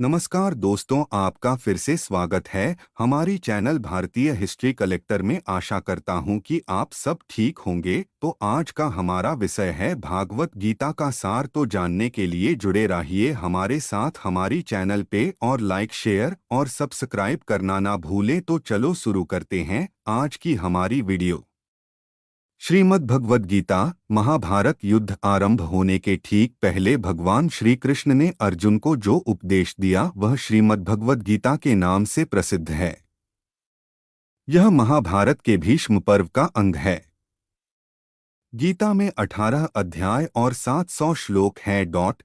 नमस्कार दोस्तों, आपका फिर से स्वागत है हमारी चैनल भारतीय हिस्ट्री कलेक्टर में। आशा करता हूं कि आप सब ठीक होंगे। तो आज का हमारा विषय है भागवत गीता का सार। तो जानने के लिए जुड़े रहिए हमारे साथ हमारी चैनल पे और लाइक शेयर और सब्सक्राइब करना ना भूलें। तो चलो शुरू करते हैं आज की हमारी वीडियो। श्रीमद् भगवद गीता। महाभारत युद्ध आरंभ होने के ठीक पहले भगवान श्री कृष्ण ने अर्जुन को जो उपदेश दिया वह श्रीमद् भगवद गीता के नाम से प्रसिद्ध है। यह महाभारत के भीष्म पर्व का अंग है। गीता में 18 अध्याय और 700 श्लोक हैं।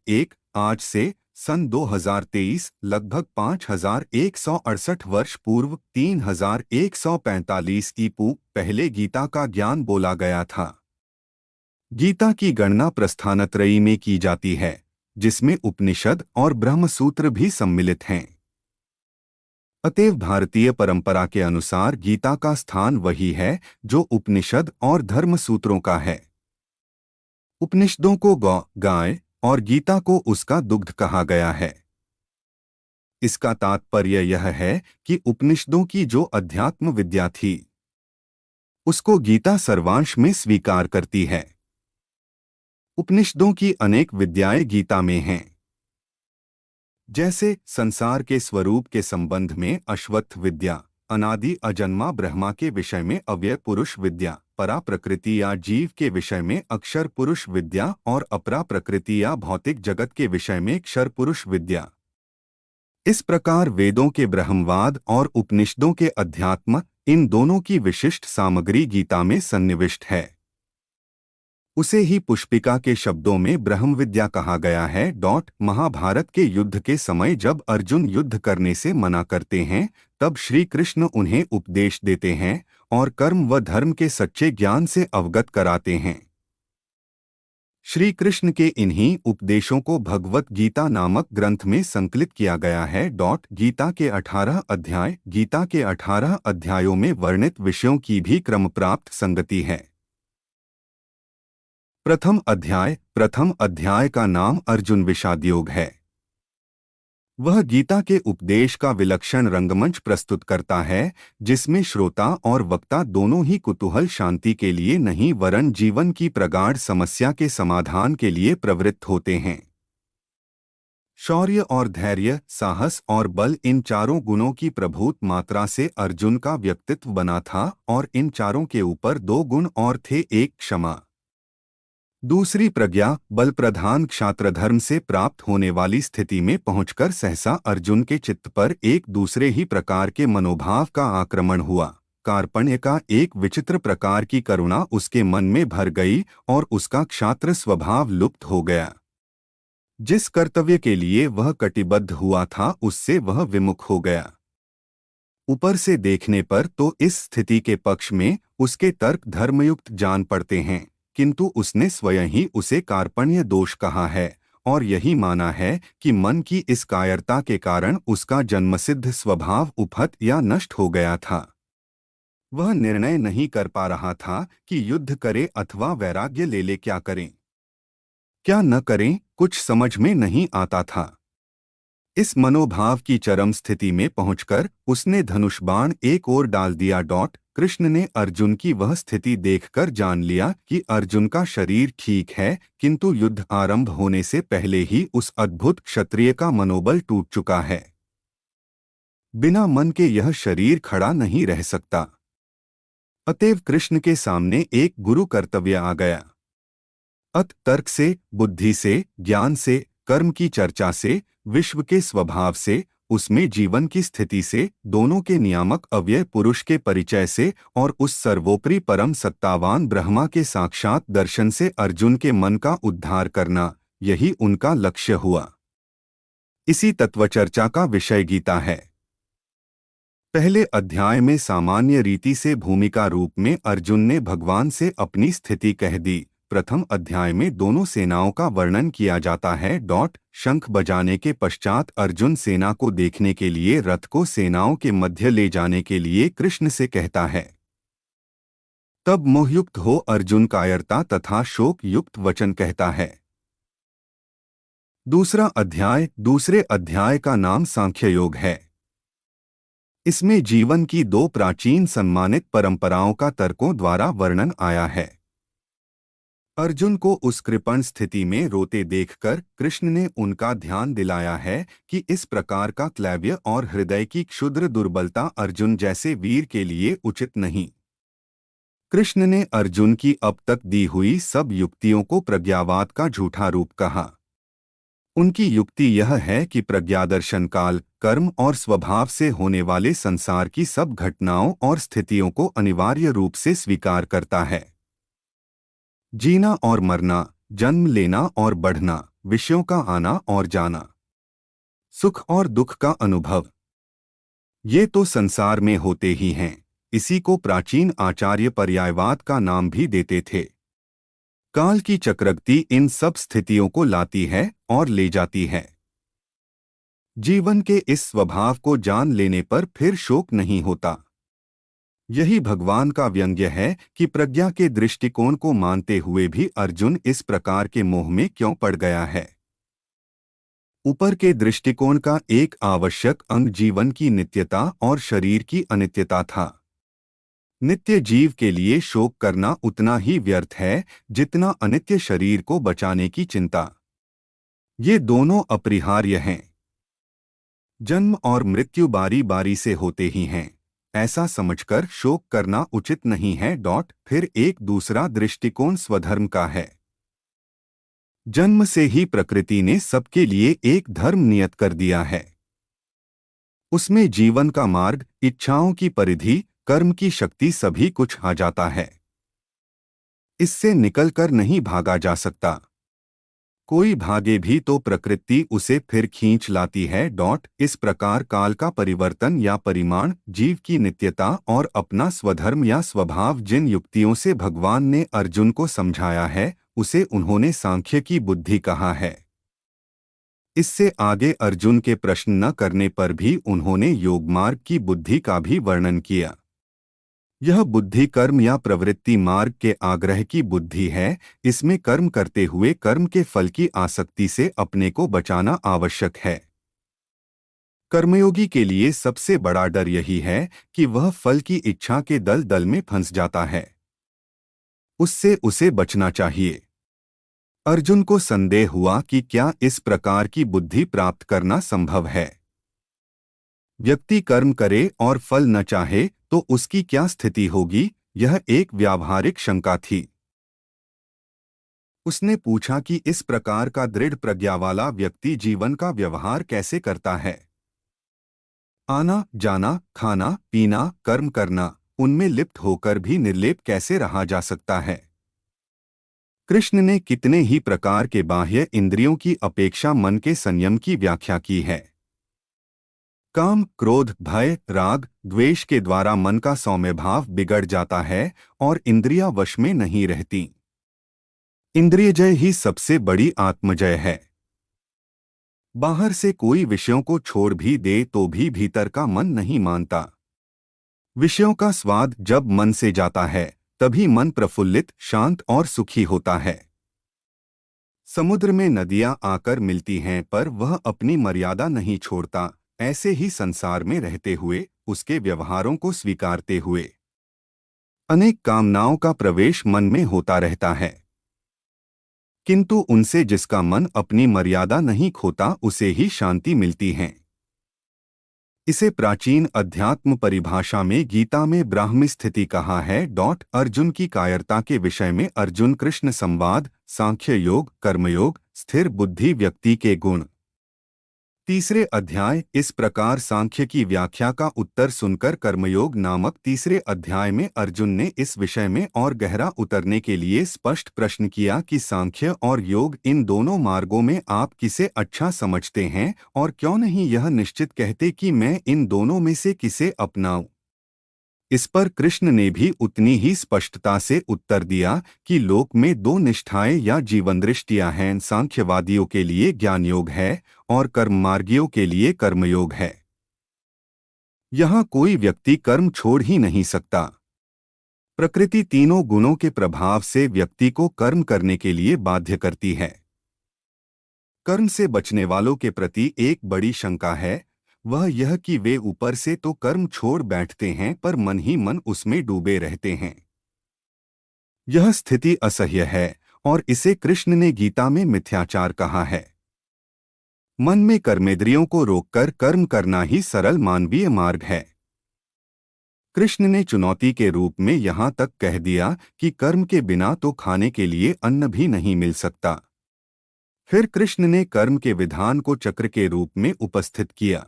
1 आज से सन 2023 लगभग 5168 वर्ष पूर्व 3145 ईपू पहले गीता का ज्ञान बोला गया था। गीता की गणना प्रस्थानत्रयी में की जाती है, जिसमें उपनिषद और ब्रह्मसूत्र भी सम्मिलित हैं। अतएव भारतीय परंपरा के अनुसार गीता का स्थान वही है जो उपनिषद और धर्मसूत्रों का है। उपनिषदों को गौ, गाय और गीता को उसका दुग्ध कहा गया है। इसका तात्पर्य यह है कि उपनिषदों की जो अध्यात्म विद्या थी उसको गीता सर्वांश में स्वीकार करती है। उपनिषदों की अनेक विद्याएं गीता में हैं, जैसे संसार के स्वरूप के संबंध में अश्वत्थ विद्या, अनादि अजन्मा ब्रह्मा के विषय में अव्यय पुरुष विद्या, परा प्रकृति या जीव के विषय में अक्षर पुरुष विद्या और अपरा प्रकृति या भौतिक जगत के विषय में क्षर पुरुष विद्या। इस प्रकार वेदों के ब्रह्मवाद और उपनिषदों के अध्यात्म, इन दोनों की विशिष्ट सामग्री गीता में सन्निविष्ट है। उसे ही पुष्पिका के शब्दों में ब्रह्म विद्या कहा गया है। महाभारत के युद्ध के समय जब अर्जुन युद्ध करने से मना करते हैं, तब श्री कृष्ण उन्हें उपदेश देते हैं और कर्म व धर्म के सच्चे ज्ञान से अवगत कराते हैं। श्री कृष्ण के इन्हीं उपदेशों को भगवत गीता नामक ग्रंथ में संकलित किया गया है। गीता के 18 अध्याय। गीता के 18 अध्यायों में वर्णित विषयों की भी क्रमप्राप्त संगति है। प्रथम अध्याय का नाम अर्जुन विषाद योग है। वह गीता के उपदेश का विलक्षण रंगमंच प्रस्तुत करता है, जिसमें श्रोता और वक्ता दोनों ही कुतूहल शांति के लिए नहीं वरन जीवन की प्रगाढ़ समस्या के समाधान के लिए प्रवृत्त होते हैं। शौर्य और धैर्य, साहस और बल, इन चारों गुणों की प्रभूत मात्रा से अर्जुन का व्यक्तित्व बना था और इन चारों के ऊपर दो गुण और थे, एक क्षमा, दूसरी प्रज्ञा। बल प्रधान क्षात्रधर्म से प्राप्त होने वाली स्थिति में पहुंचकर सहसा अर्जुन के चित्त पर एक दूसरे ही प्रकार के मनोभाव का आक्रमण हुआ। कार्पण्य का एक विचित्र प्रकार की करुणा उसके मन में भर गई और उसका क्षात्र स्वभाव लुप्त हो गया। जिस कर्तव्य के लिए वह कटिबद्ध हुआ था उससे वह विमुख हो गया। ऊपर से देखने पर तो इस स्थिति के पक्ष में उसके तर्क धर्मयुक्त जान पड़ते हैं, किंतु उसने स्वयं ही उसे कार्पण्य दोष कहा है और यही माना है कि मन की इस कायरता के कारण उसका जन्मसिद्ध स्वभाव उपहत या नष्ट हो गया था। वह निर्णय नहीं कर पा रहा था कि युद्ध करे अथवा वैराग्य ले ले। क्या करें क्या न करें, कुछ समझ में नहीं आता था। इस मनोभाव की चरम स्थिति में पहुंचकर उसने धनुष बाण एक ओर डाल दिया। कृष्ण ने अर्जुन की वह स्थिति देखकर जान लिया कि अर्जुन का शरीर ठीक है, किंतु युद्ध आरंभ होने से पहले ही उस अद्भुत क्षत्रिय का मनोबल टूट चुका है। बिना मन के यह शरीर खड़ा नहीं रह सकता। अतएव कृष्ण के सामने एक गुरु कर्तव्य आ गया। तर्क से, बुद्धि से, ज्ञान से, कर्म की चर्चा से, विश्व के स्वभाव से, उसमें जीवन की स्थिति से, दोनों के नियामक अव्यय पुरुष के परिचय से और उस सर्वोपरि परम सत्तावान ब्रह्मा के साक्षात दर्शन से अर्जुन के मन का उद्धार करना, यही उनका लक्ष्य हुआ। इसी तत्वचर्चा का विषय गीता है। पहले अध्याय में सामान्य रीति से भूमिका रूप में अर्जुन ने भगवान से अपनी स्थिति कह दी। प्रथम अध्याय में दोनों सेनाओं का वर्णन किया जाता है। शंख बजाने के पश्चात अर्जुन सेना को देखने के लिए रथ को सेनाओं के मध्य ले जाने के लिए कृष्ण से कहता है। तब मोहयुक्त हो अर्जुन कायरता तथा शोक युक्त वचन कहता है। दूसरे अध्याय का नाम सांख्य योग है। इसमें जीवन की दो प्राचीन सम्मानित परंपराओं का तर्कों द्वारा वर्णन आया है। अर्जुन को उस कृपण स्थिति में रोते देखकर कृष्ण ने उनका ध्यान दिलाया है कि इस प्रकार का क्लैव्य और हृदय की क्षुद्र दुर्बलता अर्जुन जैसे वीर के लिए उचित नहीं। कृष्ण ने अर्जुन की अब तक दी हुई सब युक्तियों को प्रज्ञावाद का झूठा रूप कहा। उनकी युक्ति यह है कि प्रज्ञादर्शन काल, कर्म और स्वभाव से होने वाले संसार की सब घटनाओं और स्थितियों को अनिवार्य रूप से स्वीकार करता है। जीना और मरना, जन्म लेना और बढ़ना, विषयों का आना और जाना, सुख और दुख का अनुभव, ये तो संसार में होते ही हैं। इसी को प्राचीन आचार्य पर्यायवाद का नाम भी देते थे। काल की चक्रगति इन सब स्थितियों को लाती है और ले जाती है। जीवन के इस स्वभाव को जान लेने पर फिर शोक नहीं होता। यही भगवान का व्यंग्य है कि प्रज्ञा के दृष्टिकोण को मानते हुए भी अर्जुन इस प्रकार के मोह में क्यों पड़ गया है। ऊपर के दृष्टिकोण का एक आवश्यक अंग जीवन की नित्यता और शरीर की अनित्यता था। नित्य जीव के लिए शोक करना उतना ही व्यर्थ है जितना अनित्य शरीर को बचाने की चिंता। ये दोनों अपरिहार्य हैं। जन्म और मृत्यु बारी बारी से होते ही हैं, ऐसा समझकर शोक करना उचित नहीं है। फिर एक दूसरा दृष्टिकोण स्वधर्म का है। जन्म से ही प्रकृति ने सबके लिए एक धर्म नियत कर दिया है। उसमें जीवन का मार्ग, इच्छाओं की परिधि, कर्म की शक्ति सभी कुछ आ जाता है। इससे निकलकर नहीं भागा जा सकता। कोई भागे भी तो प्रकृति उसे फिर खींच लाती है। इस प्रकार काल का परिवर्तन या परिमाण, जीव की नित्यता और अपना स्वधर्म या स्वभाव जिन युक्तियों से भगवान ने अर्जुन को समझाया है, उसे उन्होंने सांख्य की बुद्धि कहा है। इससे आगे अर्जुन के प्रश्न न करने पर भी उन्होंने योगमार्ग की बुद्धि का भी वर्णन किया। यह बुद्धि कर्म या प्रवृत्ति मार्ग के आग्रह की बुद्धि है। इसमें कर्म करते हुए कर्म के फल की आसक्ति से अपने को बचाना आवश्यक है। कर्मयोगी के लिए सबसे बड़ा डर यही है कि वह फल की इच्छा के दलदल में फंस जाता है। उससे उसे बचना चाहिए। अर्जुन को संदेह हुआ कि क्या इस प्रकार की बुद्धि प्राप्त करना संभव है। व्यक्ति कर्म करे और फल न चाहे तो उसकी क्या स्थिति होगी, यह एक व्यावहारिक शंका थी। उसने पूछा कि इस प्रकार का दृढ़ प्रज्ञा वाला व्यक्ति जीवन का व्यवहार कैसे करता है। आना जाना, खाना पीना, कर्म करना, उनमें लिप्त होकर भी निर्लेप कैसे रहा जा सकता है। कृष्ण ने कितने ही प्रकार के बाह्य इंद्रियों की अपेक्षा मन के संयम की व्याख्या की है। काम, क्रोध, भय, राग, द्वेष के द्वारा मन का सौम्य भाव बिगड़ जाता है और इंद्रियां वश में नहीं रहती। इंद्रियजय ही सबसे बड़ी आत्मजय है। बाहर से कोई विषयों को छोड़ भी दे तो भी भीतर का मन नहीं मानता। विषयों का स्वाद जब मन से जाता है तभी मन प्रफुल्लित, शांत और सुखी होता है। समुद्र में नदियां आकर मिलती हैं पर वह अपनी मर्यादा नहीं छोड़ता। ऐसे ही संसार में रहते हुए, उसके व्यवहारों को स्वीकारते हुए, अनेक कामनाओं का प्रवेश मन में होता रहता है, किंतु उनसे जिसका मन अपनी मर्यादा नहीं खोता उसे ही शांति मिलती है। इसे प्राचीन अध्यात्म परिभाषा में गीता में ब्राह्मी स्थिति कहा है। अर्जुन की कायरता के विषय में अर्जुन कृष्ण संवाद, सांख्य योग, कर्मयोग, स्थिर बुद्धि व्यक्ति के गुण। तीसरे अध्याय। इस प्रकार सांख्य की व्याख्या का उत्तर सुनकर कर्मयोग नामक तीसरे अध्याय में अर्जुन ने इस विषय में और गहरा उतरने के लिए स्पष्ट प्रश्न किया कि सांख्य और योग, इन दोनों मार्गों में आप किसे अच्छा समझते हैं और क्यों नहीं यह निश्चित कहते कि मैं इन दोनों में से किसे अपनाऊं। इस पर कृष्ण ने भी उतनी ही स्पष्टता से उत्तर दिया कि लोक में दो निष्ठाएं या जीवन दृष्टियां हैं। सांख्यवादियों के लिए ज्ञान योग है और कर्ममार्गियों के लिए कर्मयोग है। यहाँ कोई व्यक्ति कर्म छोड़ ही नहीं सकता। प्रकृति तीनों गुणों के प्रभाव से व्यक्ति को कर्म करने के लिए बाध्य करती है। कर्म से बचने वालों के प्रति एक बड़ी शंका है, वह यह कि वे ऊपर से तो कर्म छोड़ बैठते हैं पर मन ही मन उसमें डूबे रहते हैं। यह स्थिति असह्य है और इसे कृष्ण ने गीता में मिथ्याचार कहा है। मन में कर्मेंद्रियों को रोककर कर्म करना ही सरल मानवीय मार्ग है। कृष्ण ने चुनौती के रूप में यहाँ तक कह दिया कि कर्म के बिना तो खाने के लिए अन्न भी नहीं मिल सकता। फिर कृष्ण ने कर्म के विधान को चक्र के रूप में उपस्थित किया।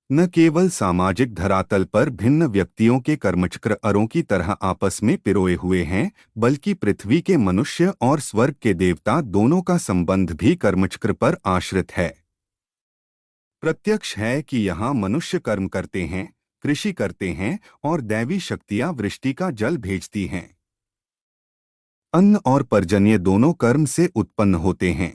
न केवल सामाजिक धरातल पर भिन्न व्यक्तियों के कर्मचक्र अरों की तरह आपस में पिरोए हुए हैं, बल्कि पृथ्वी के मनुष्य और स्वर्ग के देवता दोनों का संबंध भी कर्मचक्र पर आश्रित है। प्रत्यक्ष है कि यहाँ मनुष्य कर्म करते हैं, कृषि करते हैं और दैवी शक्तियां वृष्टि का जल भेजती हैं। अन्न और पर्जन्य दोनों कर्म से उत्पन्न होते हैं।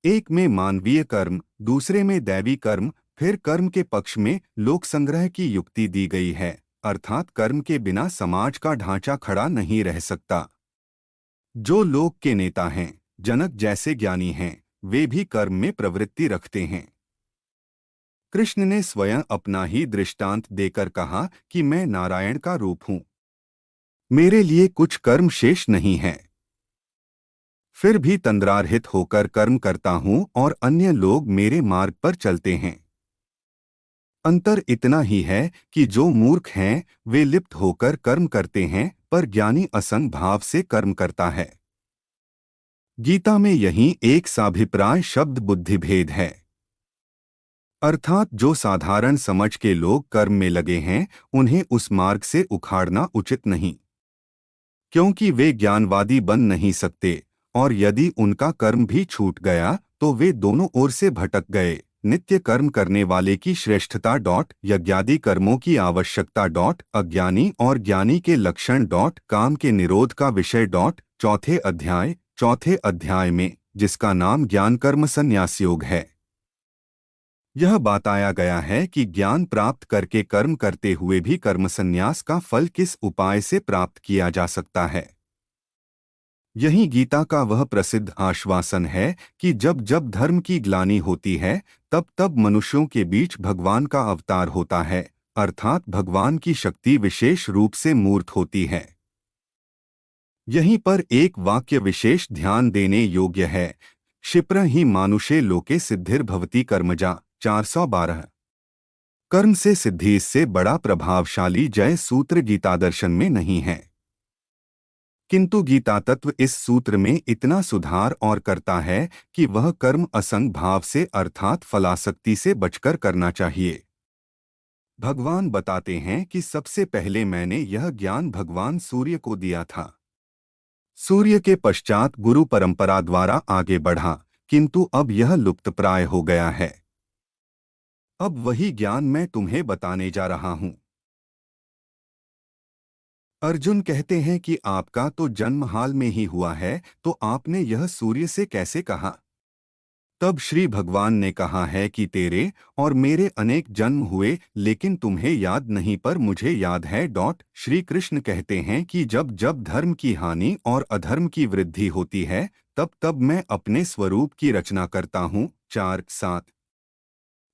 एक में मानवीय कर्म, दूसरे में दैवी कर्म। फिर कर्म के पक्ष में लोक संग्रह की युक्ति दी गई है, अर्थात कर्म के बिना समाज का ढांचा खड़ा नहीं रह सकता। जो लोक के नेता हैं, जनक जैसे ज्ञानी हैं, वे भी कर्म में प्रवृत्ति रखते हैं। कृष्ण ने स्वयं अपना ही दृष्टांत देकर कहा कि मैं नारायण का रूप हूं, मेरे लिए कुछ कर्म शेष नहीं है। फिर भी तंद्रारहित होकर कर्म करता हूं और अन्य लोग मेरे मार्ग पर चलते हैं। अंतर इतना ही है कि जो मूर्ख हैं वे लिप्त होकर कर्म करते हैं, पर ज्ञानी असंग भाव से कर्म करता है। गीता में यही एक साभिप्राय शब्द बुद्धि भेद है, अर्थात जो साधारण समझ के लोग कर्म में लगे हैं उन्हें उस मार्ग से उखाड़ना उचित नहीं, क्योंकि वे ज्ञानवादी बन नहीं सकते, और यदि उनका कर्म भी छूट गया तो वे दोनों ओर से भटक गए। नित्य कर्म करने वाले की श्रेष्ठता यज्ञादि कर्मों की आवश्यकता अज्ञानी और ज्ञानी के लक्षण काम के निरोध का विषय चौथे अध्याय में, जिसका नाम ज्ञान कर्म संन्यास योग है, यह बताया गया है कि ज्ञान प्राप्त करके कर्म करते हुए भी कर्म संन्यास का फल किस उपाय से प्राप्त किया जा सकता है। यही गीता का वह प्रसिद्ध आश्वासन है कि जब जब धर्म की ग्लानि होती है तब तब मनुष्यों के बीच भगवान का अवतार होता है, अर्थात भगवान की शक्ति विशेष रूप से मूर्त होती है। यहीं पर एक वाक्य विशेष ध्यान देने योग्य है, क्षिप्र ही मानुषे लोके सिद्धिर्भवति कर्मजा 412। कर्म से सिद्धि इससे बड़ा प्रभावशाली जय सूत्र गीता दर्शन में नहीं है। किंतु गीता तत्व इस सूत्र में इतना सुधार और करता है कि वह कर्म असंग भाव से अर्थात फलासक्ति से बचकर करना चाहिए। भगवान बताते हैं कि सबसे पहले मैंने यह ज्ञान भगवान सूर्य को दिया था। सूर्य के पश्चात गुरु परंपरा द्वारा आगे बढ़ा, किंतु अब यह लुप्तप्राय हो गया है। अब वही ज्ञान मैं तुम्हें बताने जा रहा हूं। अर्जुन कहते हैं कि आपका तो जन्म हाल में ही हुआ है, तो आपने यह सूर्य से कैसे कहा? तब श्री भगवान ने कहा है कि तेरे और मेरे अनेक जन्म हुए, लेकिन तुम्हें याद नहीं पर मुझे याद है। श्री कृष्ण कहते हैं कि जब जब धर्म की हानि और अधर्म की वृद्धि होती है तब तब मैं अपने स्वरूप की रचना करता हूँ। 4:7।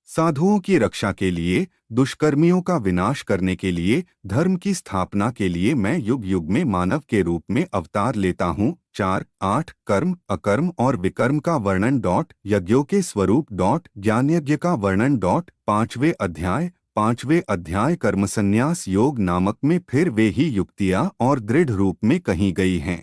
साधुओं की रक्षा के लिए, दुष्कर्मियों का विनाश करने के लिए, धर्म की स्थापना के लिए मैं युग युग में मानव के रूप में अवतार लेता हूँ। 4:8। कर्म, अकर्म और विकर्म का वर्णन यज्ञों के स्वरूप ज्ञान यज्ञ का वर्णन 5वें अध्याय कर्म संन्यास योग नामक में फिर वे ही युक्तियाँ और दृढ़ रूप में कही गई हैं।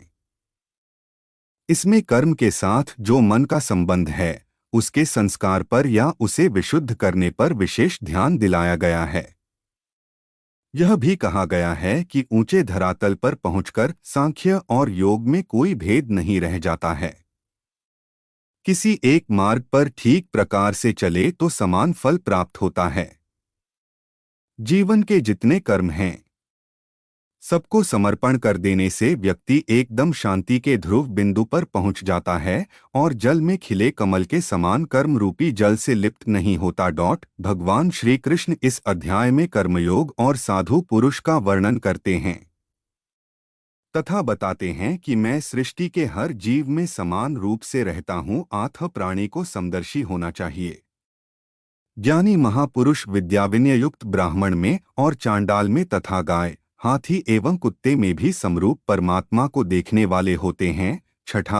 इसमें कर्म के साथ जो मन का संबंध है उसके संस्कार पर या उसे विशुद्ध करने पर विशेष ध्यान दिलाया गया है। यह भी कहा गया है कि ऊंचे धरातल पर पहुंचकर सांख्य और योग में कोई भेद नहीं रह जाता है। किसी एक मार्ग पर ठीक प्रकार से चले तो समान फल प्राप्त होता है। जीवन के जितने कर्म हैं सबको समर्पण कर देने से व्यक्ति एकदम शांति के ध्रुव बिंदु पर पहुंच जाता है और जल में खिले कमल के समान कर्म रूपी जल से लिप्त नहीं होता। भगवान श्री कृष्ण इस अध्याय में कर्मयोग और साधु पुरुष का वर्णन करते हैं। तथा बताते हैं कि मैं सृष्टि के हर जीव में समान रूप से रहता हूँ। अतः प्राणी को समदर्शी होना चाहिए। ज्ञानी महापुरुष विद्याविनय युक्त ब्राह्मण में और चांडाल में तथा गाय, हाथी एवं कुत्ते में भी समरूप परमात्मा को देखने वाले होते हैं। छठा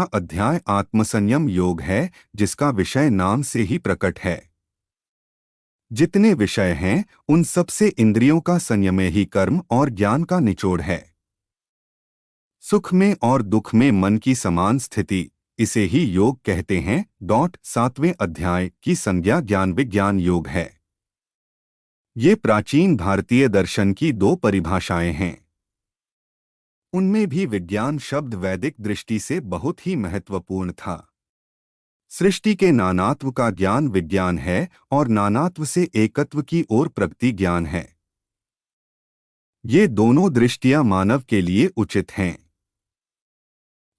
अध्याय आत्मसंयम योग है, जिसका विषय नाम से ही प्रकट है। जितने विषय हैं उन सब से इंद्रियों का संयम ही कर्म और ज्ञान का निचोड़ है। सुख में और दुख में मन की समान स्थिति, इसे ही योग कहते हैं। 7वें अध्याय की संज्ञा ज्ञान विज्ञान योग है। ये प्राचीन भारतीय दर्शन की दो परिभाषाएं हैं। उनमें भी विज्ञान शब्द वैदिक दृष्टि से बहुत ही महत्वपूर्ण था। सृष्टि के नानात्व का ज्ञान विज्ञान है और नानात्व से एकत्व की ओर प्रगति ज्ञान है। ये दोनों दृष्टियां मानव के लिए उचित हैं।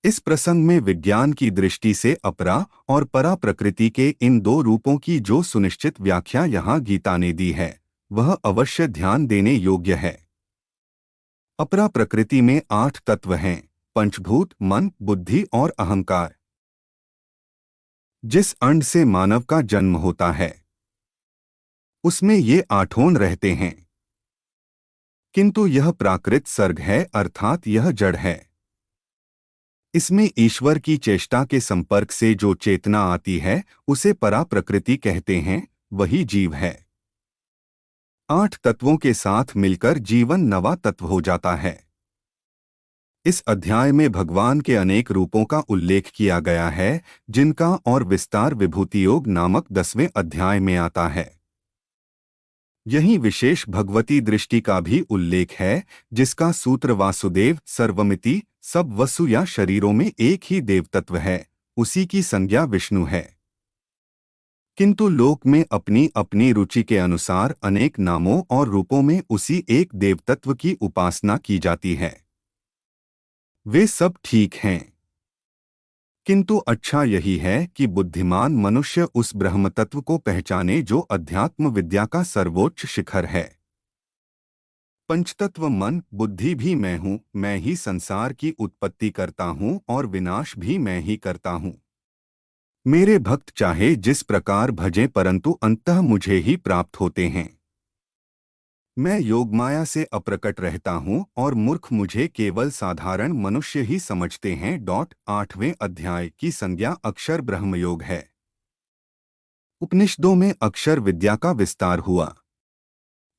इस प्रसंग में विज्ञान की दृष्टि से अपरा और परा प्रकृति के इन दो रूपों की जो सुनिश्चित व्याख्या यहाँ गीता ने दी है, वह अवश्य ध्यान देने योग्य है। अपरा प्रकृति में 8 तत्व हैं: पंचभूत, मन, बुद्धि और अहंकार। जिस अंड से मानव का जन्म होता है उसमें ये आठों रहते हैं, किंतु यह प्राकृत सर्ग है, अर्थात यह जड़ है। इसमें ईश्वर की चेष्टा के संपर्क से जो चेतना आती है उसे परा प्रकृति कहते हैं, वही जीव है। 8 तत्वों के साथ मिलकर जीवन नवा तत्व हो जाता है। इस अध्याय में भगवान के अनेक रूपों का उल्लेख किया गया है, जिनका और विस्तार विभूति योग नामक 10वें अध्याय में आता है। यही विशेष भगवती दृष्टि का भी उल्लेख है, जिसका सूत्र वासुदेव सर्वमिति, सब वसु या शरीरों में एक ही देव तत्व है, उसी की संज्ञा विष्णु है। किंतु लोक में अपनी अपनी रुचि के अनुसार अनेक नामों और रूपों में उसी एक देव तत्व की उपासना की जाती है। वे सब ठीक हैं, किंतु अच्छा यही है कि बुद्धिमान मनुष्य उस ब्रह्म तत्व को पहचाने जो अध्यात्म विद्या का सर्वोच्च शिखर है। पंचतत्व मन बुद्धि भी मैं हूँ, मैं ही संसार की उत्पत्ति करता हूँ और विनाश भी मैं ही करता हूँ। मेरे भक्त चाहे जिस प्रकार भजें परंतु अंततः मुझे ही प्राप्त होते हैं। मैं योगमाया से अप्रकट रहता हूँ और मूर्ख मुझे केवल साधारण मनुष्य ही समझते हैं। 8वें अध्याय की संज्ञा अक्षर ब्रह्मयोग है। उपनिषदों में अक्षर विद्या का विस्तार हुआ।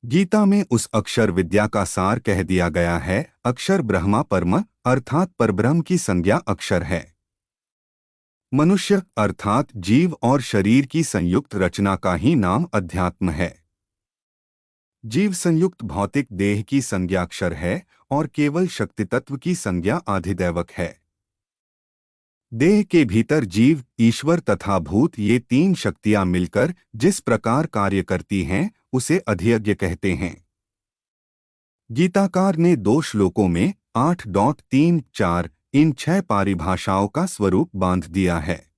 गीता में उस अक्षर विद्या का सार कह दिया गया है। अक्षर ब्रह्मा परम अर्थात परब्रह्म की संज्ञा अक्षर है। मनुष्य अर्थात जीव और शरीर की संयुक्त रचना का ही नाम अध्यात्म है। जीव संयुक्त भौतिक देह की संज्ञा अक्षर है और केवल शक्ति तत्व की संज्ञा आधिदैवक है। देह के भीतर जीव, ईश्वर तथा भूत ये 3 शक्तियां मिलकर जिस प्रकार कार्य करती हैं उसे अधियज्ञ कहते हैं। गीताकार ने 2 श्लोकों में 8.34 इन 6 परिभाषाओं का स्वरूप बांध दिया है।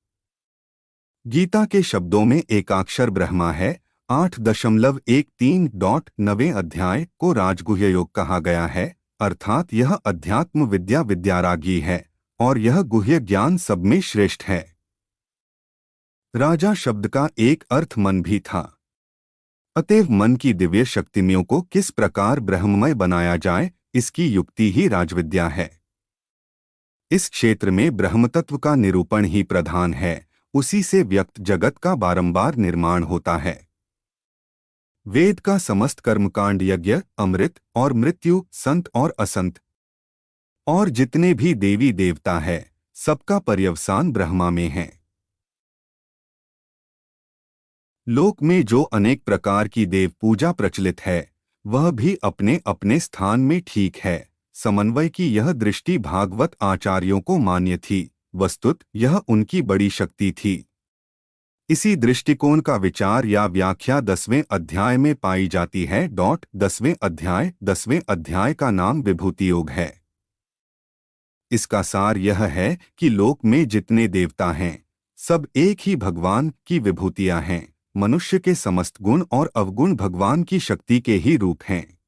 गीता के शब्दों में एकाक्षर ब्रह्मा है। 8.13.9वें अध्याय को राजगुह्य योग कहा गया है, अर्थात यह अध्यात्म विद्या विद्यारागी है और यह गुह्य ज्ञान सब में श्रेष्ठ है। राजा शब्द का एक अर्थ मन भी था। अतएव मन की दिव्य शक्तियों को किस प्रकार ब्रह्ममय बनाया जाए, इसकी युक्ति ही राजविद्या है। इस क्षेत्र में ब्रह्मतत्व का निरूपण ही प्रधान है, उसी से व्यक्त जगत का बारंबार निर्माण होता है। वेद का समस्त कर्मकांड यज्ञ, अमृत और मृत्यु, संत और असंत और जितने भी देवी देवता है, सबका पर्यवसान ब्रह्मा में है। लोक में जो अनेक प्रकार की देव पूजा प्रचलित है, वह भी अपने अपने स्थान में ठीक है। समन्वय की यह दृष्टि भागवत आचार्यों को मान्य थी, वस्तुत यह उनकी बड़ी शक्ति थी। इसी दृष्टिकोण का विचार या व्याख्या 10वें अध्याय में पाई जाती है। 10वें अध्याय का नाम विभूति योग है। इसका सार यह है कि लोक में जितने देवता हैं, सब एक ही भगवान की विभूतियां हैं। मनुष्य के समस्त गुण और अवगुण भगवान की शक्ति के ही रूप हैं।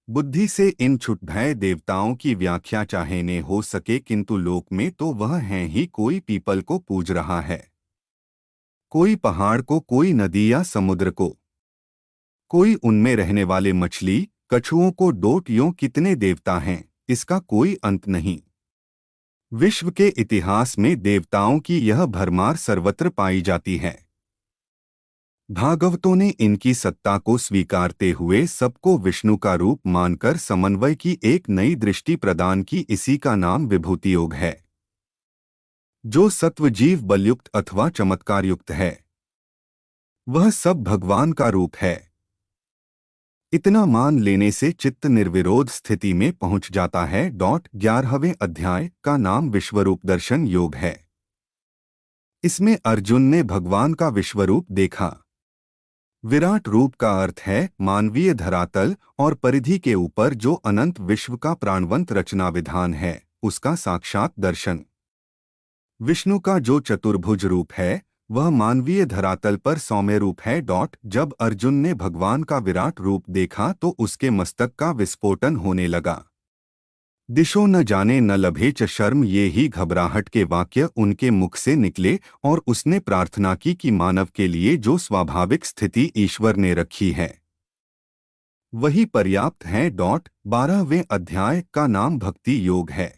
बुद्धि से इन क्षुद्भय देवताओं की व्याख्या चाहे ने हो सके, किंतु लोक में तो वह हैं ही। कोई पीपल को पूज रहा है, कोई पहाड़ को, कोई नदी या समुद्र को, कोई उनमें रहने वाले मछली कछुओं को। डोट यों कितने देवता हैं, इसका कोई अंत नहीं। विश्व के इतिहास में देवताओं की यह भरमार सर्वत्र पाई जाती है। भागवतों ने इनकी सत्ता को स्वीकारते हुए सबको विष्णु का रूप मानकर समन्वय की एक नई दृष्टि प्रदान की। इसी का नाम विभूति योग है। जो सत्वजीव बलयुक्त अथवा चमत्कारयुक्त है, वह सब भगवान का रूप है। इतना मान लेने से चित्त निर्विरोध स्थिति में पहुंच जाता है। 11वें अध्याय का नाम विश्वरूप दर्शन योग है। इसमें अर्जुन ने भगवान का विश्वरूप देखा। विराट रूप का अर्थ है मानवीय धरातल और परिधि के ऊपर जो अनंत विश्व का प्राणवंत रचना विधान है, उसका साक्षात दर्शन। विष्णु का जो चतुर्भुज रूप है, वह मानवीय धरातल पर सौम्य रूप है। जब अर्जुन ने भगवान का विराट रूप देखा तो उसके मस्तक का विस्फोटन होने लगा। दिशो न जाने न लभे च शर्म, ये ही घबराहट के वाक्य उनके मुख से निकले और उसने प्रार्थना की कि मानव के लिए जो स्वाभाविक स्थिति ईश्वर ने रखी है, वही पर्याप्त है। 12वें अध्याय का नाम भक्ति योग है।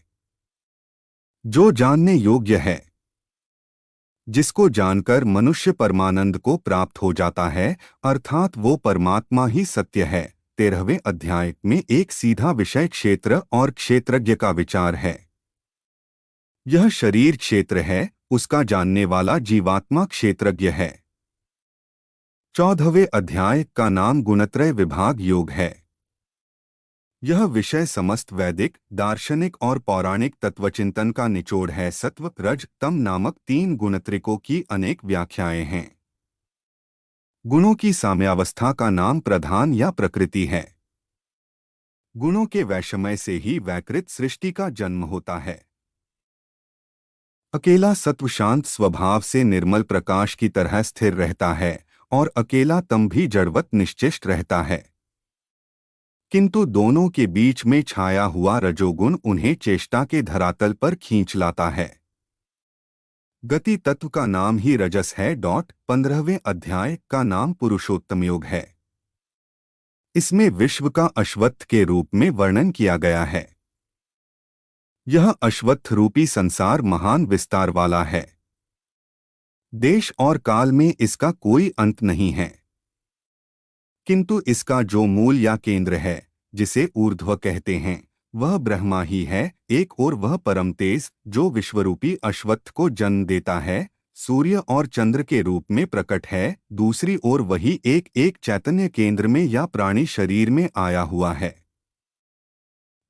जो जानने योग्य है, जिसको जानकर मनुष्य परमानंद को प्राप्त हो जाता है, अर्थात वो परमात्मा ही सत्य है। 13वें अध्याय में एक सीधा विषय क्षेत्र और क्षेत्रज्ञ का विचार है। यह शरीर क्षेत्र है, उसका जानने वाला जीवात्मा क्षेत्रज्ञ है। 14वें अध्याय का नाम गुणत्रय विभाग योग है। यह विषय समस्त वैदिक, दार्शनिक और पौराणिक तत्वचिंतन का निचोड़ है। सत्व, रज, तम नामक 3 गुणत्रिकों की अनेक व्याख्याएं हैं। गुणों की साम्यावस्था का नाम प्रधान या प्रकृति है। गुणों के वैषम्य से ही वैकृत सृष्टि का जन्म होता है। अकेला सत्व शांत स्वभाव से निर्मल प्रकाश की तरह स्थिर रहता है और अकेला तम भी जड़वत निश्चिष्ट रहता है। किंतु दोनों के बीच में छाया हुआ रजोगुण उन्हें चेष्टा के धरातल पर खींच लाता है। गति तत्व का नाम ही रजस है। 15वें अध्याय का नाम पुरुषोत्तम योग है। इसमें विश्व का अश्वत्थ के रूप में वर्णन किया गया है। यह अश्वत्थ रूपी संसार महान विस्तार वाला है। देश और काल में इसका कोई अंत नहीं है, किंतु इसका जो मूल या केंद्र है, जिसे ऊर्ध्व कहते हैं, वह ब्रह्मा ही है। एक और वह परम तेज जो विश्वरूपी अश्वत्थ को जन्म देता है, सूर्य और चंद्र के रूप में प्रकट है। दूसरी ओर वही एक एक चैतन्य केंद्र में या प्राणी शरीर में आया हुआ है।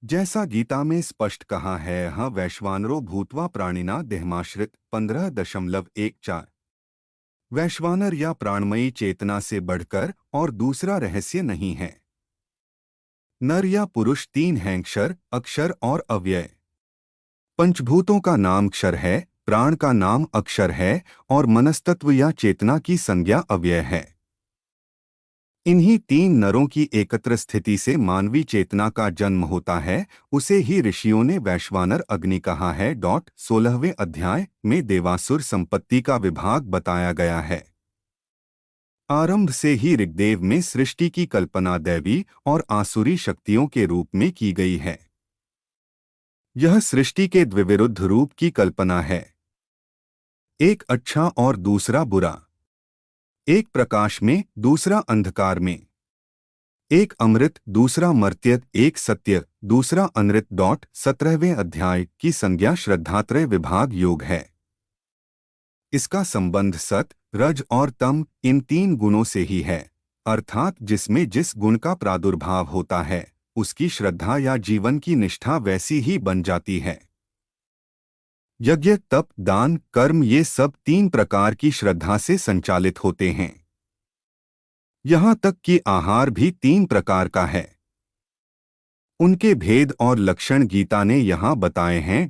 जैसा गीता में स्पष्ट कहा है, हाँ वैश्वानरो भूत्वा प्राणिना देहमाश्रित 15.14। वैश्वानर या प्राणमयी चेतना से बढ़कर और दूसरा रहस्य नहीं है। नर या पुरुष 3 हैं, क्षर, अक्षर और अव्यय। पंचभूतों का नाम क्षर है, प्राण का नाम अक्षर है और मनस्तत्व या चेतना की संज्ञा अव्यय है। इन्हीं 3 नरों की एकत्र स्थिति से मानवी चेतना का जन्म होता है। उसे ही ऋषियों ने वैश्वानर अग्नि कहा है। 16वें अध्याय में देवासुर संपत्ति का विभाग बताया गया है। आरंभ से ही ऋग्वेद में सृष्टि की कल्पना दैवी और आसुरी शक्तियों के रूप में की गई है। यह सृष्टि के द्विविरुद्ध रूप की कल्पना है, एक अच्छा और दूसरा बुरा, एक प्रकाश में दूसरा अंधकार में, एक अमृत दूसरा मर्त्य, एक सत्य दूसरा अनृत। 17वें अध्याय की संज्ञा श्रद्धात्रय विभाग योग है। इसका संबंध सत, रज और तम इन 3 गुणों से ही है, अर्थात जिसमें जिस गुण का प्रादुर्भाव होता है, उसकी श्रद्धा या जीवन की निष्ठा वैसी ही बन जाती है। यज्ञ, तप, दान, कर्म ये सब 3 प्रकार की श्रद्धा से संचालित होते हैं। यहाँ तक कि आहार भी 3 प्रकार का है। उनके भेद और लक्षण गीता ने यहाँ बताए हैं।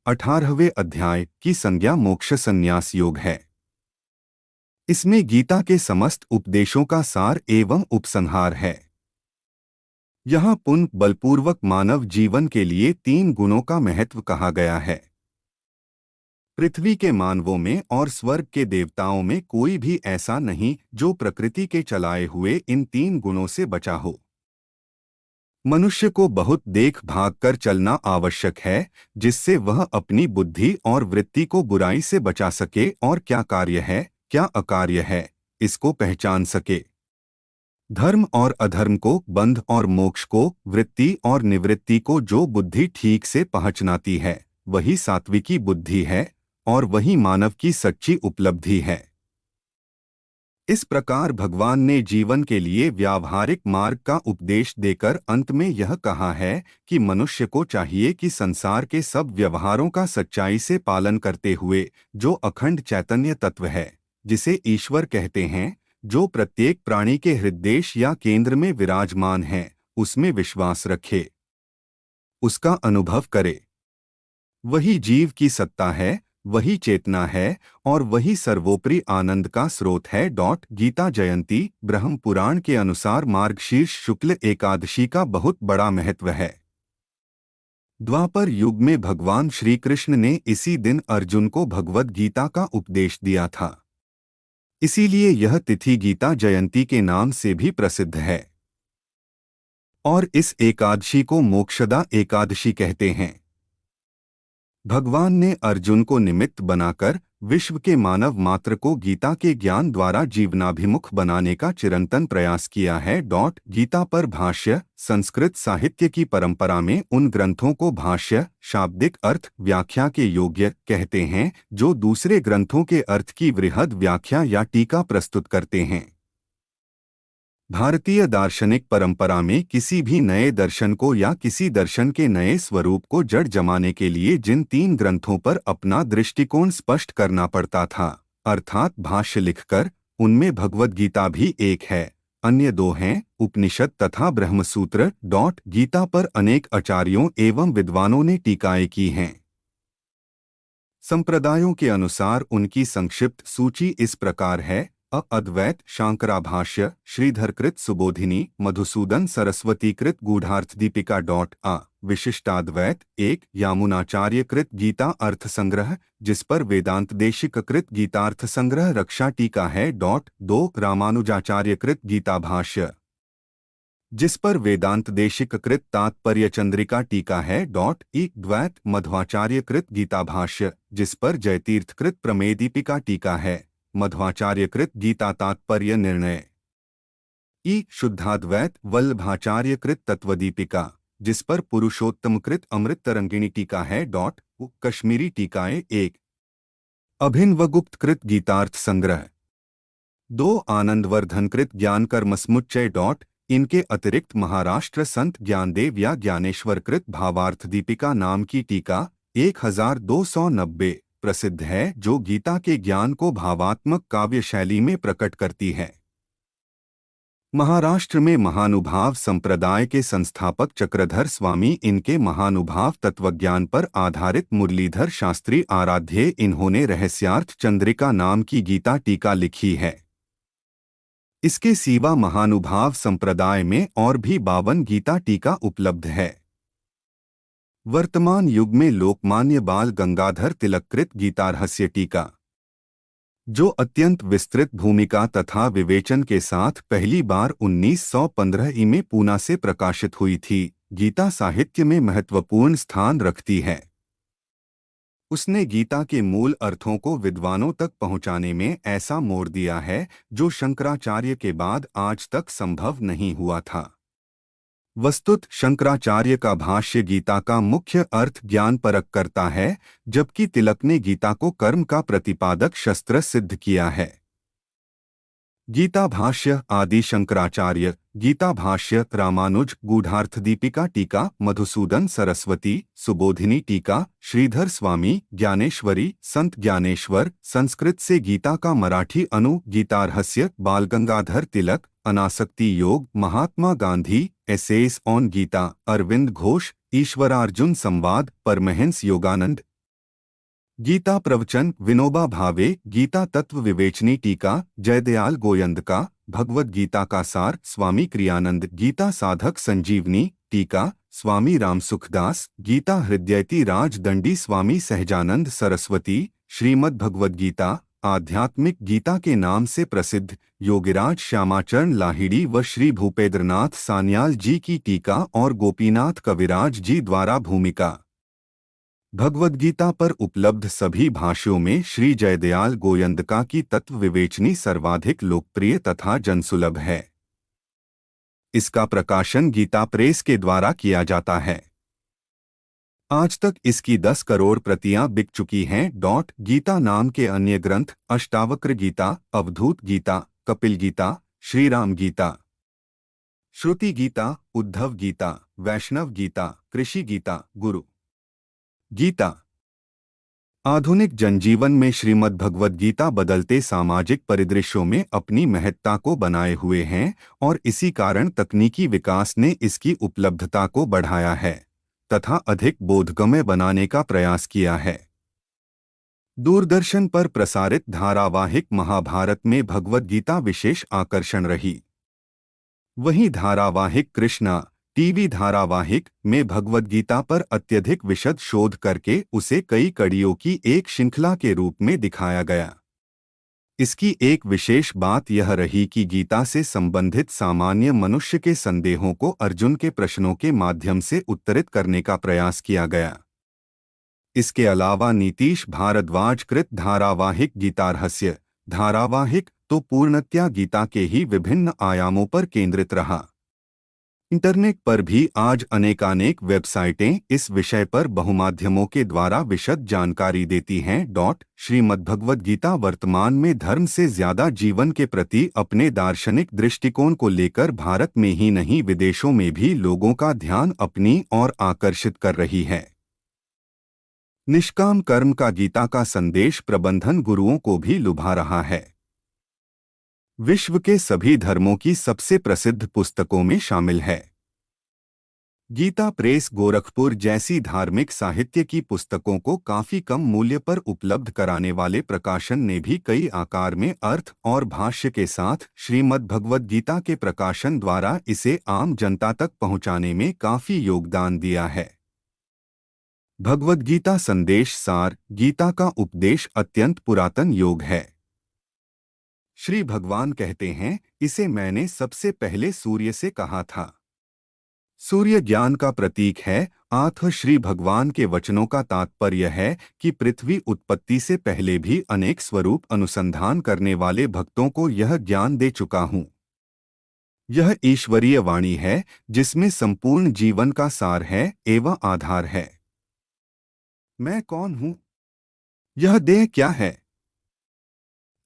18वें अध्याय की संज्ञा मोक्ष संन्यास योग है। इसमें गीता के समस्त उपदेशों का सार एवं उपसंहार है। यहाँ पुनः बलपूर्वक मानव जीवन के लिए 3 गुणों का महत्व कहा गया है। पृथ्वी के मानवों में और स्वर्ग के देवताओं में कोई भी ऐसा नहीं जो प्रकृति के चलाए हुए इन 3 गुणों से बचा हो। मनुष्य को बहुत देख भाग कर चलना आवश्यक है, जिससे वह अपनी बुद्धि और वृत्ति को बुराई से बचा सके और क्या कार्य है क्या अकार्य है इसको पहचान सके। धर्म और अधर्म को, बंध और मोक्ष को, वृत्ति और निवृत्ति को जो बुद्धि ठीक से पहचानती है वही सात्विकी बुद्धि है और वही मानव की सच्ची उपलब्धि है। इस प्रकार भगवान ने जीवन के लिए व्यावहारिक मार्ग का उपदेश देकर अंत में यह कहा है कि मनुष्य को चाहिए कि संसार के सब व्यवहारों का सच्चाई से पालन करते हुए जो अखंड चैतन्य तत्व है, जिसे ईश्वर कहते हैं, जो प्रत्येक प्राणी के हृदय या केंद्र में विराजमान है, उसमें विश्वास रखे, उसका अनुभव करे। वही जीव की सत्ता है, वही चेतना है और वही सर्वोपरि आनंद का स्रोत है। गीता जयंती ब्रह्म पुराण के अनुसार मार्गशीर्ष शुक्ल एकादशी का बहुत बड़ा महत्व है। द्वापर युग में भगवान श्री कृष्ण ने इसी दिन अर्जुन को भगवद गीता का उपदेश दिया था। इसीलिए यह तिथि गीता जयंती के नाम से भी प्रसिद्ध है और इस एकादशी को मोक्षदा एकादशी कहते हैं। भगवान ने अर्जुन को निमित्त बनाकर विश्व के मानव मात्र को गीता के ज्ञान द्वारा जीवनाभिमुख बनाने का चिरंतन प्रयास किया है। गीता पर भाष्य संस्कृत साहित्य की परंपरा में उन ग्रंथों को भाष्य, शाब्दिक अर्थ, व्याख्या के योग्य कहते हैं जो दूसरे ग्रंथों के अर्थ की वृहद व्याख्या या टीका प्रस्तुत करते हैं। भारतीय दार्शनिक परंपरा में किसी भी नए दर्शन को या किसी दर्शन के नए स्वरूप को जड़ जमाने के लिए जिन 3 ग्रंथों पर अपना दृष्टिकोण स्पष्ट करना पड़ता था, अर्थात भाष्य लिखकर, उनमें भगवद गीता भी एक है, अन्य 2 हैं, उपनिषद तथा ब्रह्मसूत्र। गीता पर अनेक आचार्यों एवं विद्वानों ने टीकाएं की हैं। संप्रदायों के अनुसार उनकी संक्षिप्त सूची इस प्रकार है: अद्वैत शांकराभाष्य, श्रीधरकृत सुबोधिनी, मधुसूदन सरस्वतीकृत गूढ़ार्थदीपिका। विशिष्टाद्वैत 1, यामुनाचार्यकृत गीता अर्थ संग्रह, जिस पर वेदांत देशिककृत गीतार्थ संग्रह रक्षा टीका है। 2, रामानुजाचार्यकृत गीता भाष्य, जिस पर वेदांत देशिककृत तात्पर्य चंद्रिका टीका है। द्वैत मध्वाचार्यकृत गीता भाष्य, जिस पर जयतीर्थकृत प्रमेय दीपिका टीका है, मध्वाचार्यकृत गीता तात्पर्य निर्णय। शुद्धाद्वैत वल्लभाचार्यकृत तत्वदीपिका, जिस पर पुरुषोत्तमकृत अमृत तरंगिणी टीका है। कश्मीरी टीकाएं 1, अभिनवगुप्तकृत गीतार्थ संग्रह, 2, आनंदवर्धनकृत ज्ञान कर्मसमुच्चय। इनके अतिरिक्त महाराष्ट्र संत ज्ञानदेव या ज्ञानेश्वरकृत भावार्थ दीपिका नाम की टीका 1290 प्रसिद्ध है, जो गीता के ज्ञान को भावात्मक काव्य शैली में प्रकट करती है। महाराष्ट्र में महानुभाव संप्रदाय के संस्थापक चक्रधर स्वामी इनके महानुभाव तत्वज्ञान पर आधारित मुरलीधर शास्त्री आराध्य इन्होंने रहस्यार्थ चंद्रिका नाम की गीता टीका लिखी है। इसके सिवा महानुभाव संप्रदाय में और भी 52 गीता टीका उपलब्ध है। वर्तमान युग में लोकमान्य बाल गंगाधर तिलककृत गीतारहस्य टीका, जो अत्यंत विस्तृत भूमिका तथा विवेचन के साथ पहली बार 1915 में पूना से प्रकाशित हुई थी, गीता साहित्य में महत्वपूर्ण स्थान रखती है। उसने गीता के मूल अर्थों को विद्वानों तक पहुंचाने में ऐसा मोड़ दिया है जो शंकराचार्य के बाद आज तक संभव नहीं हुआ था। वस्तुत शंकराचार्य का भाष्य गीता का मुख्य अर्थ ज्ञान परक करता है, जबकि तिलक ने गीता को कर्म का प्रतिपादक शस्त्र सिद्ध किया है। गीता भाष्य आदि शंकराचार्य, गीता भाष्य रामानुज, गूढ़ार्थदीपिका टीका मधुसूदन सरस्वती, सुबोधिनी टीका श्रीधर स्वामी, ज्ञानेश्वरी संत ज्ञानेश्वर, संस्कृत से गीता का मराठी अनु गीतारहस्य बालगंगाधर तिलक, अनासक्ति योग महात्मा गांधी, एसेस ऑन गीता अरविंद घोष, ईश्वरार्जुन संवाद परमहंस योगानंद, गीता प्रवचन विनोबा भावे, गीता तत्व विवेचनी टीका जयदयाल गोयंद का, भगवद गीता का सार स्वामी क्रियानंद, गीता साधक संजीवनी, टीका स्वामी राम सुखदास, गीता हृदयति राजदंडी स्वामी सहजानंद सरस्वती, श्रीमद् भगवद गीता आध्यात्मिक गीता के नाम से प्रसिद्ध योगिराज श्यामाचरण लाहिड़ी व श्री भूपेंद्रनाथ सान्याल जी की टीका और गोपीनाथ कविराज जी द्वारा भूमिका। भगवद गीता पर उपलब्ध सभी भाष्यों में श्री जयदयाल गोयंदका की तत्व विवेचनी सर्वाधिक लोकप्रिय तथा जनसुलभ है। इसका प्रकाशन गीता प्रेस के द्वारा किया जाता है। आज तक इसकी 10 करोड़ प्रतियां बिक चुकी हैं। गीता नाम के अन्य ग्रंथ अष्टावक्र गीता, अवधूत गीता, कपिल गीता, श्रीराम गीता, श्रुति गीता, उद्धव गीता, वैष्णव गीता, कृषि गीता, गुरु गीता। आधुनिक जनजीवन में श्रीमद् भगवद गीता बदलते सामाजिक परिदृश्यों में अपनी महत्ता को बनाए हुए हैं और इसी कारण तकनीकी विकास ने इसकी उपलब्धता को बढ़ाया है तथा अधिक बोधगम्य बनाने का प्रयास किया है। दूरदर्शन पर प्रसारित धारावाहिक महाभारत में भगवद गीता विशेष आकर्षण रही। वहीं धारावाहिक कृष्णा टीवी धारावाहिक में भगवद गीता पर अत्यधिक विशद शोध करके उसे कई कड़ियों की एक श्रृंखला के रूप में दिखाया गया। इसकी एक विशेष बात यह रही कि गीता से संबंधित सामान्य मनुष्य के संदेहों को अर्जुन के प्रश्नों के माध्यम से उत्तरित करने का प्रयास किया गया। इसके अलावा नीतीश भारद्वाज कृत धारावाहिक गीता रहस्य धारावाहिक तो पूर्णतया गीता के ही विभिन्न आयामों पर केंद्रित रहा। इंटरनेट पर भी आज अनेकानेक वेबसाइटें इस विषय पर बहुमाध्यमों के द्वारा विशद जानकारी देती हैं। श्रीमद्भगवद गीता वर्तमान में धर्म से ज्यादा जीवन के प्रति अपने दार्शनिक दृष्टिकोण को लेकर भारत में ही नहीं विदेशों में भी लोगों का ध्यान अपनी ओर आकर्षित कर रही है। निष्काम कर्म का गीता का संदेश प्रबंधन गुरुओं को भी लुभा रहा है। विश्व के सभी धर्मों की सबसे प्रसिद्ध पुस्तकों में शामिल है। गीता प्रेस गोरखपुर जैसी धार्मिक साहित्य की पुस्तकों को काफी कम मूल्य पर उपलब्ध कराने वाले प्रकाशन ने भी कई आकार में अर्थ और भाष्य के साथ श्रीमद् भगवद गीता के प्रकाशन द्वारा इसे आम जनता तक पहुंचाने में काफी योगदान दिया है। भगवद गीता संदेश सार गीता का उपदेश अत्यंत पुरातन योग है। श्री भगवान कहते हैं, इसे मैंने सबसे पहले सूर्य से कहा था। सूर्य ज्ञान का प्रतीक है। आथ श्री भगवान के वचनों का तात्पर्य है कि पृथ्वी उत्पत्ति से पहले भी अनेक स्वरूप अनुसंधान करने वाले भक्तों को यह ज्ञान दे चुका हूँ। यह ईश्वरीय वाणी है जिसमें संपूर्ण जीवन का सार है एवं आधार है। मैं कौन हूँ? यह देह क्या है?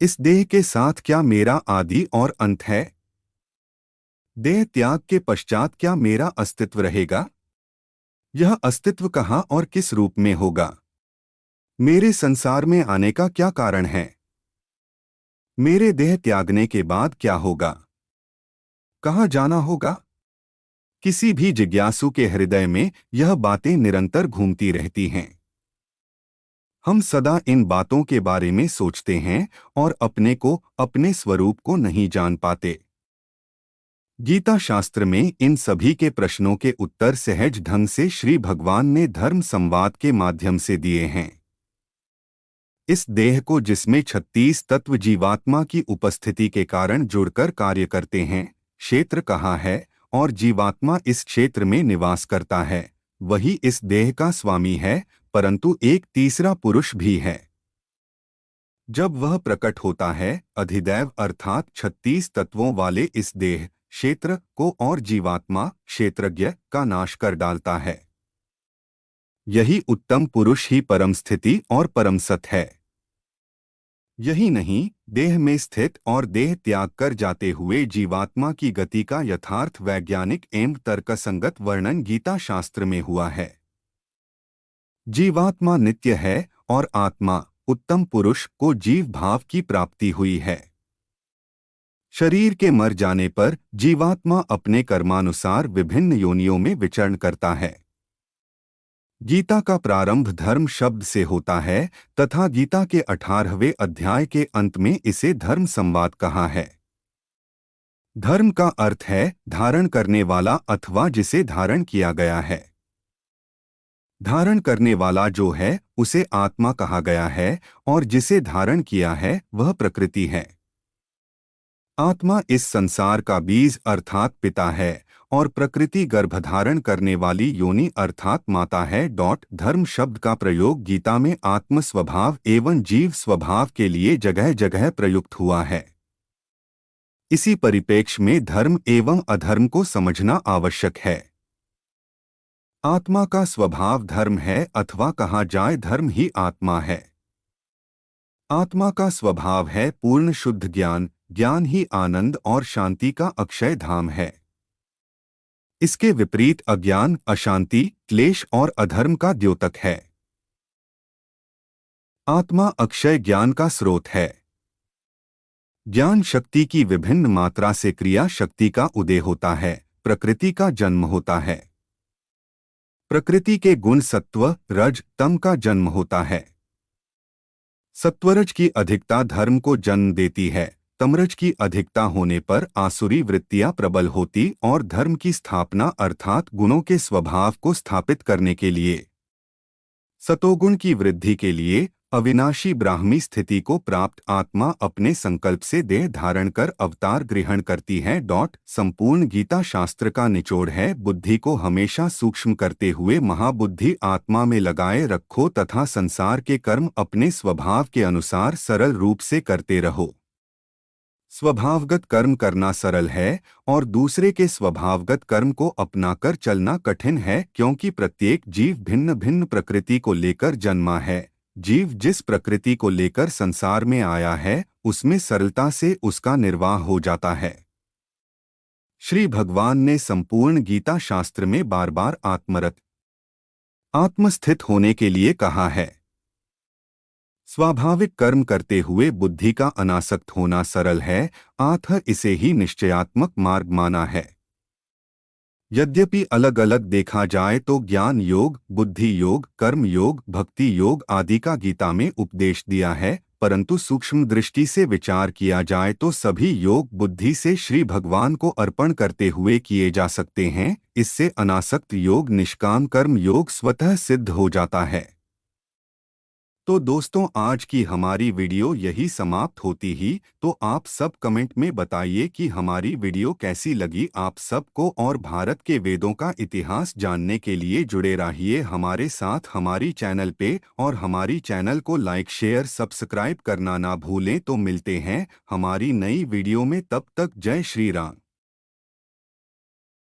इस देह के साथ क्या मेरा आदि और अंत है? देह त्याग के पश्चात क्या मेरा अस्तित्व रहेगा? यह अस्तित्व कहाँ और किस रूप में होगा? मेरे संसार में आने का क्या कारण है? मेरे देह त्यागने के बाद क्या होगा? कहाँ जाना होगा? किसी भी जिज्ञासु के हृदय में यह बातें निरंतर घूमती रहती हैं। हम सदा इन बातों के बारे में सोचते हैं और अपने को, अपने स्वरूप को नहीं जान पाते। गीता शास्त्र में इन सभी के प्रश्नों के उत्तर सहज ढंग से श्री भगवान ने धर्म संवाद के माध्यम से दिए हैं। इस देह को जिसमें 36 तत्व जीवात्मा की उपस्थिति के कारण जुड़कर कार्य करते हैं, क्षेत्र कहा है और जीवात्मा इस क्षेत्र में निवास करता है, वही इस देह का स्वामी है, परंतु एक तीसरा पुरुष भी है। जब वह प्रकट होता है, अधिदैव अर्थात 36 तत्वों वाले इस देह क्षेत्र को और जीवात्मा क्षेत्रज्ञ का नाश कर डालता है। यही उत्तम पुरुष ही परम स्थिति और परम सत है। यही नहीं, देह में स्थित और देह त्याग कर जाते हुए जीवात्मा की गति का यथार्थ वैज्ञानिक एवं तर्कसंगत वर्णन गीता शास्त्र में हुआ है। जीवात्मा नित्य है और आत्मा उत्तम पुरुष को जीव भाव की प्राप्ति हुई है। शरीर के मर जाने पर जीवात्मा अपने कर्मानुसार विभिन्न योनियों में विचरण करता है। गीता का प्रारंभ धर्म शब्द से होता है तथा गीता के 18वें अध्याय के अंत में इसे धर्म संवाद कहा है। धर्म का अर्थ है धारण करने वाला अथवा जिसे धारण किया गया है। धारण करने वाला जो है उसे आत्मा कहा गया है और जिसे धारण किया है वह प्रकृति है। आत्मा इस संसार का बीज अर्थात पिता है और प्रकृति गर्भधारण करने वाली योनि अर्थात माता है। धर्म शब्द का प्रयोग गीता में आत्म स्वभाव एवं जीव स्वभाव के लिए जगह जगह प्रयुक्त हुआ है। इसी परिप्रेक्ष्य में धर्म एवं अधर्म को समझना आवश्यक है। आत्मा का स्वभाव धर्म है अथवा कहा जाए धर्म ही आत्मा है। आत्मा का स्वभाव है पूर्ण शुद्ध ज्ञान, ज्ञान ही आनंद और शांति का अक्षय धाम है। इसके विपरीत अज्ञान, अशांति, क्लेश और अधर्म का द्योतक है। आत्मा अक्षय ज्ञान का स्रोत है। ज्ञान शक्ति की विभिन्न मात्रा से क्रिया शक्ति का उदय होता है, प्रकृति का जन्म होता है। प्रकृति के गुण सत्व, रज, तम का जन्म होता है। सत्वरज की अधिकता धर्म को जन्म देती है। तमरज की अधिकता होने पर आसुरी वृत्तियां प्रबल होती और धर्म की स्थापना अर्थात गुणों के स्वभाव को स्थापित करने के लिए, सतोगुण की वृद्धि के लिए अविनाशी ब्राह्मी स्थिति को प्राप्त आत्मा अपने संकल्प से देह धारण कर अवतार ग्रहण करती है। संपूर्ण गीता शास्त्र का निचोड़ है बुद्धि को हमेशा सूक्ष्म करते हुए महाबुद्धि आत्मा में लगाए रखो तथा संसार के कर्म अपने स्वभाव के अनुसार सरल रूप से करते रहो। स्वभावगत कर्म करना सरल है और दूसरे के स्वभावगत कर्म को अपनाकर चलना कठिन है, क्योंकि प्रत्येक जीव भिन्न भिन्न प्रकृति को लेकर जन्मा है। जीव जिस प्रकृति को लेकर संसार में आया है उसमें सरलता से उसका निर्वाह हो जाता है। श्री भगवान ने संपूर्ण गीता शास्त्र में बार बार आत्मरत, आत्मस्थित होने के लिए कहा है। स्वाभाविक कर्म करते हुए बुद्धि का अनासक्त होना सरल है, अतः इसे ही निश्चयात्मक मार्ग माना है। यद्यपि अलग अलग देखा जाए तो ज्ञान योग, बुद्धि योग, कर्म योग, भक्ति योग आदि का गीता में उपदेश दिया है, परंतु सूक्ष्म दृष्टि से विचार किया जाए तो सभी योग बुद्धि से श्री भगवान को अर्पण करते हुए किए जा सकते हैं। इससे अनासक्त योग, निष्काम कर्म योग स्वतः सिद्ध हो जाता है। तो दोस्तों, आज की हमारी वीडियो यही समाप्त होती ही। तो आप सब कमेंट में बताइए कि हमारी वीडियो कैसी लगी आप सबको, और भारत के वेदों का इतिहास जानने के लिए जुड़े रहिए हमारे साथ हमारी चैनल पे, और हमारी चैनल को लाइक शेयर सब्सक्राइब करना ना भूलें। तो मिलते हैं हमारी नई वीडियो में, तब तक जय श्री राम।